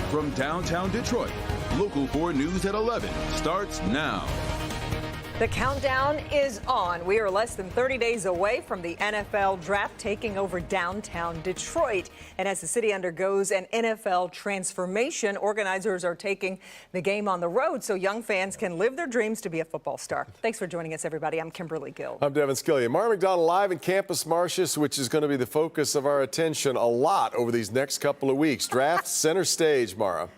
From downtown Detroit, Local 4 News at 11 starts now. The countdown is on. We are less than 30 days away from the NFL draft taking over downtown Detroit. And as the city undergoes an NFL transformation, organizers are taking the game on the road so young fans can live their dreams to be a football star. Thanks for joining us, everybody. I'm Kimberly Gill. I'm Devin Skillian. Mara McDonald live in Campus Martius, which is going to be the focus of our attention a lot over these next couple of weeks. Draft center stage, Mara.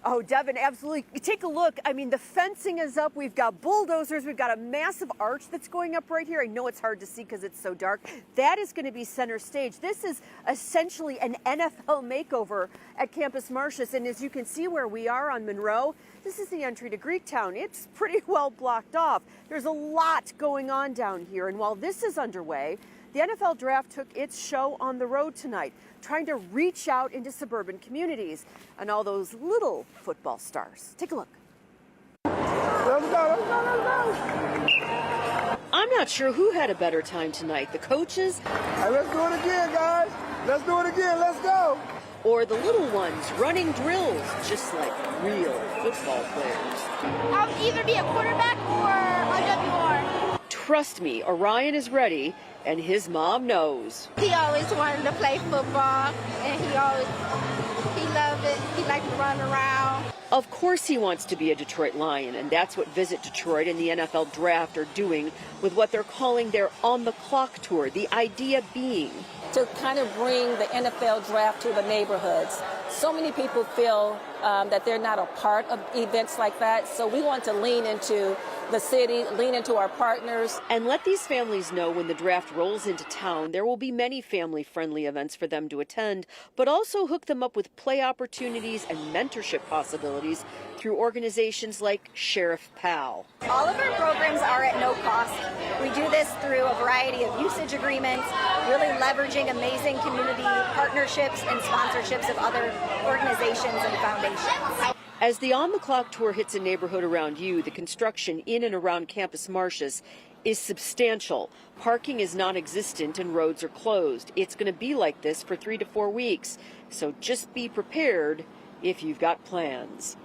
Oh, Devin, absolutely. Take a look. I mean, the fencing is up. We've got bulldozers. We've got a massive arch that's going up right here. I know it's hard to see because it's so dark. That is going to be center stage. This is essentially an NFL makeover at Campus Martius. And as you can see where we are on Monroe, this is the entry to Greektown. It's pretty well blocked off. There's a lot going on down here. And while this is underway, the NFL draft took its show on the road tonight, trying to reach out into suburban communities and all those little football stars. Take a look. Let's go. I'm not sure who had a better time tonight, the coaches. Hey, let's do it again, guys. Let's do it again. Let's go. Or the little ones running drills, just like real football players. I'll either be a quarterback or a WR. Trust me, Orion is ready, and his mom knows. He always wanted to play football, and he loved it. He liked to run around. Of course he wants to be a Detroit Lion, and that's what Visit Detroit and the NFL Draft are doing with what they're calling their On the Clock tour, the idea being to kind of bring the NFL Draft to the neighborhoods. So many people feel that they're not a part of events like that, so we want to lean into the city, lean into our partners. And let these families know when the draft rolls into town, there will be many family-friendly events for them to attend, but also hook them up with play opportunities and mentorship possibilities through organizations like Sheriff Pal. All of our programs are at no cost. We do this through a variety of usage agreements, really leveraging amazing community partnerships and sponsorships of other organizations and foundations. As the On the Clock tour hits a neighborhood around you, the construction in and around Campus Martius is substantial. Parking is non-existent and roads are closed. It's going to be like this for 3 to 4 weeks. So just be prepared if you've got plans.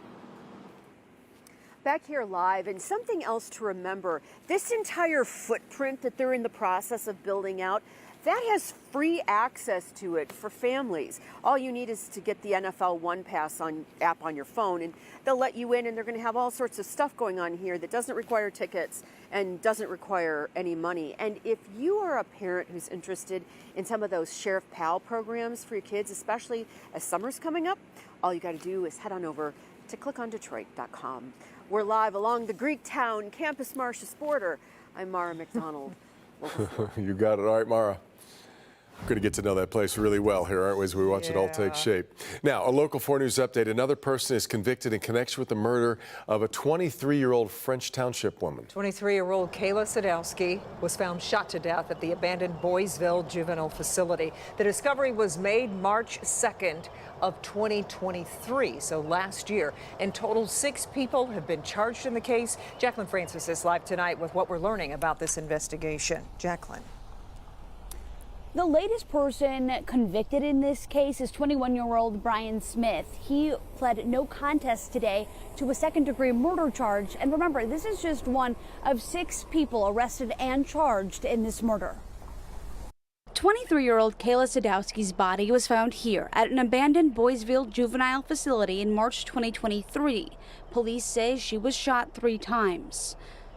Back here live, and something else to remember, this entire footprint that they're in the process of building out, that has free access to it for families. All you need is to get the NFL One Pass app on your phone, and they'll let you in, and they're going to have all sorts of stuff going on here that doesn't require tickets and doesn't require any money. And if you are a parent who's interested in some of those Sheriff Pal programs for your kids, especially as summer's coming up, all you got to do is head on over to clickondetroit.com. We're live along the Greektown Campus Martius border. I'm Mara McDonald. You got it. All right, Mara. We're going to get to know that place really well here, aren't we, as we watch it all take shape. Now, a Local 4 News update. Another person is convicted in connection with the murder of a 23-year-old French Township woman. 23-year-old Kayla Sadowski was found shot to death at the abandoned Boysville juvenile facility. The discovery was made March 2nd of 2023, so last year. In total, 6 people have been charged in the case. Jacqueline Francis is live tonight with what we're learning about this investigation. Jacqueline. The latest person convicted in this case is 21-year-old Brian Smith. He pled no contest today to a second-degree murder charge. And remember, this is just one of 6 people arrested and charged in this murder. 23-year-old Kayla Sadowski's body was found here at an abandoned Boysville juvenile facility in March 2023. Police say she was shot 3 times.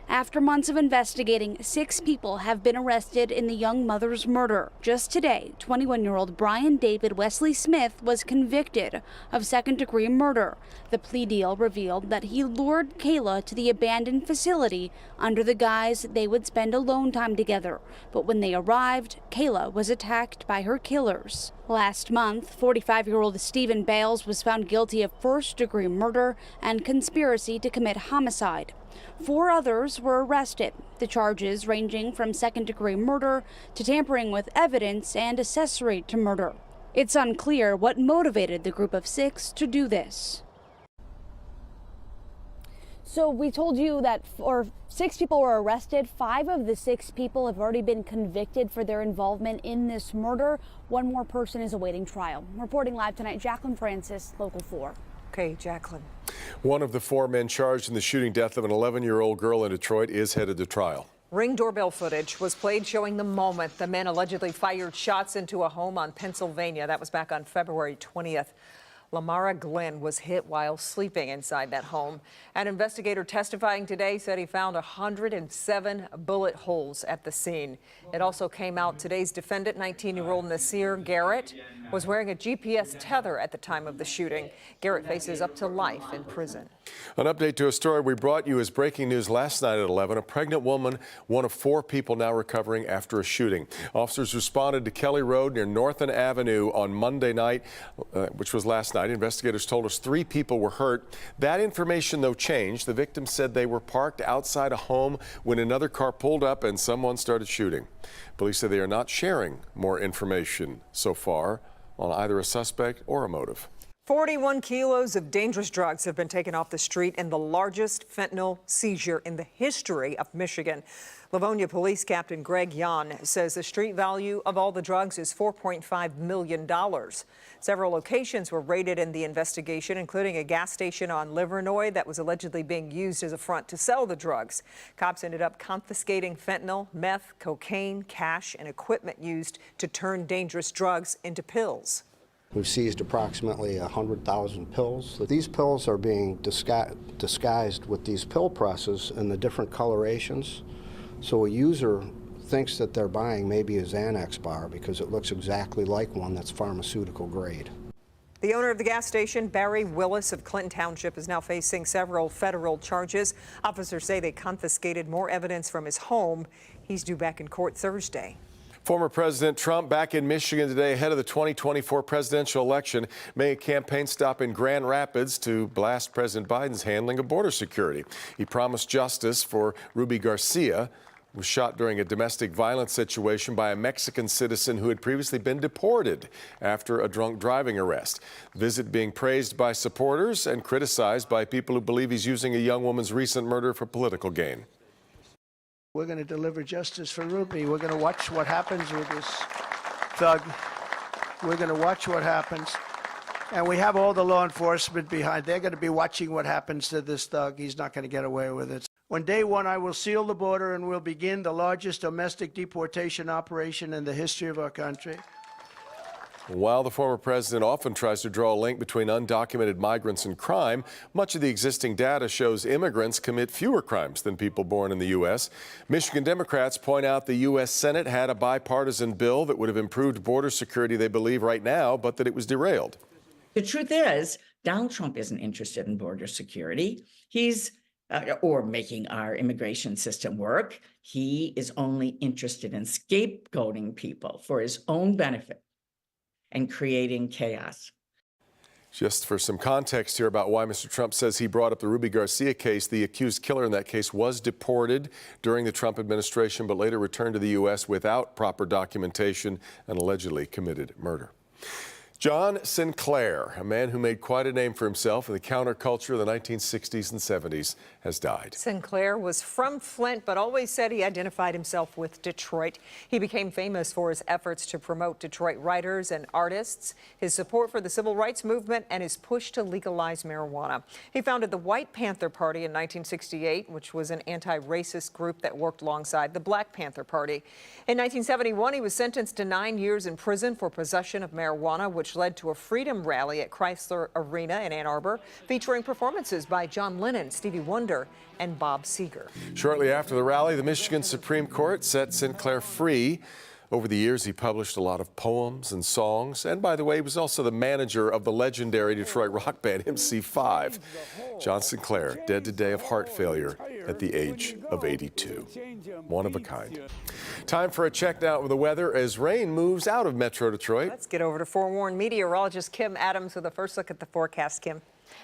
After months of investigating, 6 people have been arrested in the young mother's murder. Just today, 21-year-old Brian David Wesley Smith was convicted of second-degree murder. The plea deal revealed that he lured Kayla to the abandoned facility under the guise they would spend alone time together. But when they arrived, Kayla was attacked by her killers. Last month, 45-year-old Stephen Bales was found guilty of first-degree murder and conspiracy to commit homicide. 4 others were arrested, the charges ranging from second-degree murder to tampering with evidence and accessory to murder. It's unclear what motivated the group of 6 to do this. So we told you that 6 people were arrested. 5 of the 6 people have already been convicted for their involvement in this murder. 1 more person is awaiting trial. Reporting live tonight, Jacqueline Francis, Local 4. Okay, Jacqueline. One of the 4 men charged in the shooting death of an 11-year-old girl in Detroit is headed to trial. Ring doorbell footage was played showing the moment the men allegedly fired shots into a home on Pennsylvania. That was back on February 20th. Lamara Glenn was hit while sleeping inside that home. An investigator testifying today said he found 107 bullet holes at the scene. It also came out today's defendant, 19-year-old Nasir Garrett, was wearing a GPS tether at the time of the shooting. Garrett faces up to life in prison. An update to a story we brought you as breaking news last night at 11. A pregnant woman, one of 4 people now recovering after a shooting. Officers responded to Kelly Road near Northern Avenue on Monday night, which was last night. Investigators told us 3 people were hurt. That information, though, changed. The victim said they were parked outside a home when another car pulled up and someone started shooting. Police say they are not sharing more information so far on either a suspect or a motive. 41 kilos of dangerous drugs have been taken off the street in the largest fentanyl seizure in the history of Michigan. Livonia Police Captain Greg Yan says the street value of all the drugs is $4.5 million. Several locations were raided in the investigation, including a gas station on Livernois that was allegedly being used as a front to sell the drugs. Cops ended up confiscating fentanyl, meth, cocaine, cash, and equipment used to turn dangerous drugs into pills. We've seized approximately 100,000 pills. These pills are being disguised with these pill presses in the different colorations. So a user thinks that they're buying maybe a Xanax bar because it looks exactly like one that's pharmaceutical grade. The owner of the gas station, Barry Willis of Clinton Township, is now facing several federal charges. Officers say they confiscated more evidence from his home. He's due back in court Thursday. Former President Trump back in Michigan today ahead of the 2024 presidential election, making a campaign stop in Grand Rapids to blast President Biden's handling of border security. He promised justice for Ruby Garcia, who was shot during a domestic violence situation by a Mexican citizen who had previously been deported after a drunk driving arrest. Visit being praised by supporters and criticized by people who believe he's using a young woman's recent murder for political gain. We're going to deliver justice for Ruby. We're going to watch what happens with this thug. We're going to watch what happens. And we have all the law enforcement behind. They're going to be watching what happens to this thug. He's not going to get away with it. On day 1, I will seal the border and we'll begin the largest domestic deportation operation in the history of our country. While the former president often tries to draw a link between undocumented migrants and crime, much of the existing data shows immigrants commit fewer crimes than people born in the U.S. Michigan Democrats point out the U.S. Senate had a bipartisan bill that would have improved border security, they believe, right now, but that it was derailed. The truth is, Donald Trump isn't interested in border security. He's or making our immigration system work. He is only interested in scapegoating people for his own benefit and creating chaos. Just for some context here about why Mr. Trump says he brought up the Ruby Garcia case, the accused killer in that case was deported during the Trump administration, but later returned to the U.S. without proper documentation and allegedly committed murder. John Sinclair, a man who made quite a name for himself in the counterculture of the 1960s and 70s, has died. Sinclair was from Flint, but always said he identified himself with Detroit. He became famous for his efforts to promote Detroit writers and artists, his support for the civil rights movement, and his push to legalize marijuana. He founded the White Panther Party in 1968, which was an anti-racist group that worked alongside the Black Panther Party. In 1971, he was sentenced to 9 years in prison for possession of marijuana, which led to a freedom rally at Chrysler Arena in Ann Arbor, featuring performances by John Lennon, Stevie Wonder, and Bob Seger. Shortly after the rally, the Michigan Supreme Court set Sinclair free. Over the years, he published a lot of poems and songs. And by the way, he was also the manager of the legendary Detroit rock band MC5. John Sinclair, dead today of heart failure at the age of 82. One of a kind. Time for a check now with the weather as rain moves out of Metro Detroit. Let's get over to forewarned meteorologist Kim Adams with a first look at the forecast. Kim.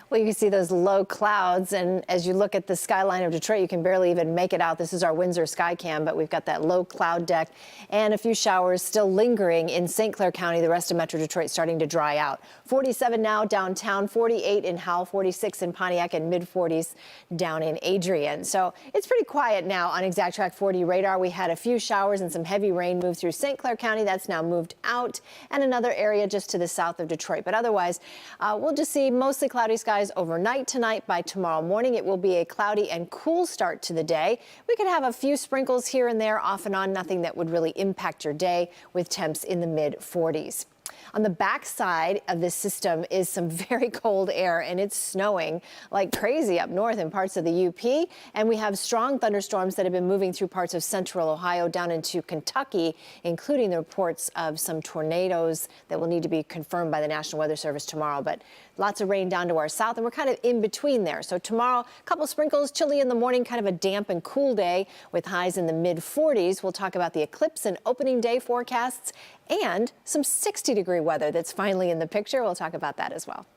Well, you can see those low clouds, and as you look at the skyline of Detroit, you can barely even make it out. This is our Windsor sky cam, but we've got that low cloud deck and a few showers still lingering in St. Clair County. The rest of Metro Detroit starting to dry out. 47 now downtown, 48 in Howell, 46 in Pontiac, and mid-40s down in Adrian. So it's pretty quiet now on Exact Track 40 radar. We had a few showers and some heavy rain move through St. Clair County. That's now moved out, and another area just to the south of Detroit. But otherwise, we'll just see mostly cloudy skies overnight tonight. By tomorrow morning, it will be a cloudy and cool start to the day. We could have a few sprinkles here and there off and on, nothing that would really impact your day, with temps in the mid-40s. On the backside of this system is some very cold air, and it's snowing like crazy up north in parts of the UP. And we have strong thunderstorms that have been moving through parts of central Ohio down into Kentucky, including the reports of some tornadoes that will need to be confirmed by the National Weather Service tomorrow. But lots of rain down to our south, and we're kind of in between there. So tomorrow, a couple sprinkles, chilly in the morning, kind of a damp and cool day with highs in the mid-40s. We'll talk about the eclipse and opening day forecasts and some 60-degree weather that's finally in the picture. We'll talk about that as well.